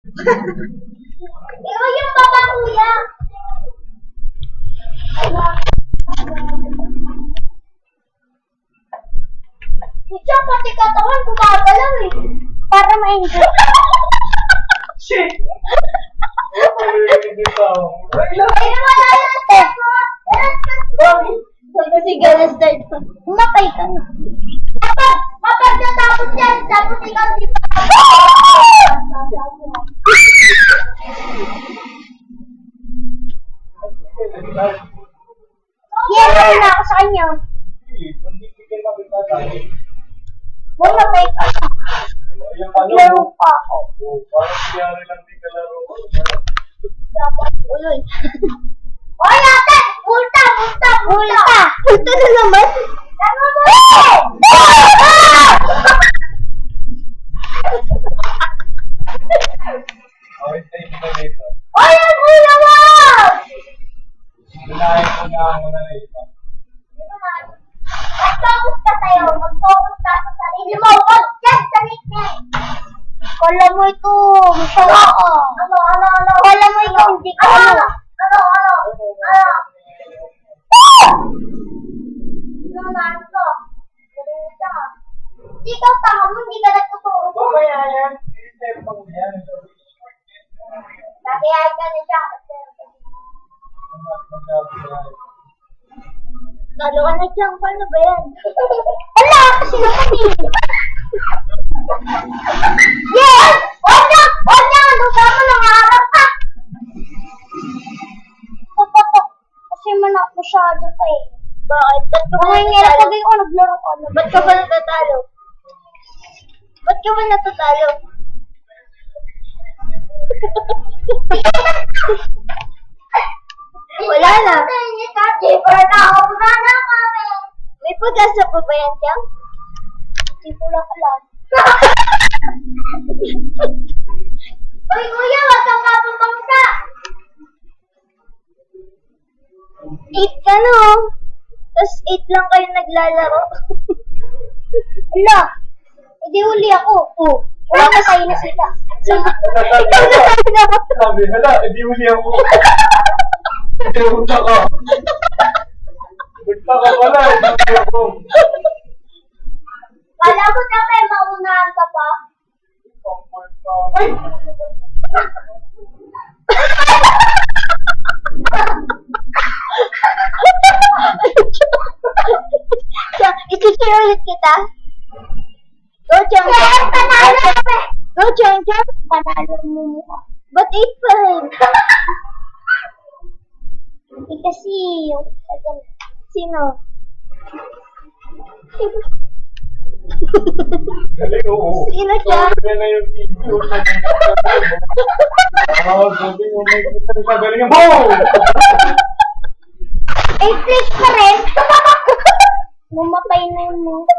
Ikaw yung baba, kuya. Siya pati katawan gumagalaw eh. Para ma-enjoy. Shit! Hindi pa ako. Ayun, wala na start mo. Kasi gana start mo. Umatay ka na. Kapag natapos yan, tapos ikaw di pa. Yellow na ako sa kanya. Umatay ka na. Laro pa ako. Parang siyari lang di ka laro. Dapat uloy. Oy, ate! Multa! Multa! Multa! Multa na naman? Tama mo! Okay, tayo mo na dito. Oy, ang kuya mo! Sinahin ko na ako na ito. Mag-focus ka sa'yo. Mag-focus ka sa sarili mo. Huwag dyan sa nickname. Kala mo ito. Masama ka. Ano? Kala mo ito. Hindi ka ano. Ano? Ano na ito? Ikaw tama mo. Hindi ka nagtuturo. Mamaya yan. I-step mo yan. Kaya ka na siya. Lalo ka na dyan. Paano ba yan? Ala! Kasi nakanin. Yes! Huwag na! Huwag na! Ano ba mo nangarap ka? Kapatok. Kasi manak masyado ka eh. Bakit? Ba't ka ba nangyarap pag ako naglaro ka na? Ba't ka ba natatalo? Ba't ka ba natatalo? Wala na. May pag-asa pa ba yan, Tiang? Hindi ko lang alam. Uy, kuya, wag kang kapapangsa. 8 ka no? Tapos 8 lang kayo naglalaro. Ala, hindi huli ako. Oh, wala na sa'yo na sila. Ikaw na sa'yo na ako. Sabi, hala, hindi huli ako. Punta ka. Punta ka pala, hindi huli ako. Kala mo na may maunahan ka pa? Ay! Isi-share ulit kita. Go, Chang Chang. Panalo ka. Go, Chang Chang. Panalo mo mukha. Ba't 8 pa rin? Kasi yung... Sino? Dali, oo. Sino siya? Sabi na yung video sa sabi mo may kita sa galing. Boom! 8 place pa rin. Mumatay na yung mga.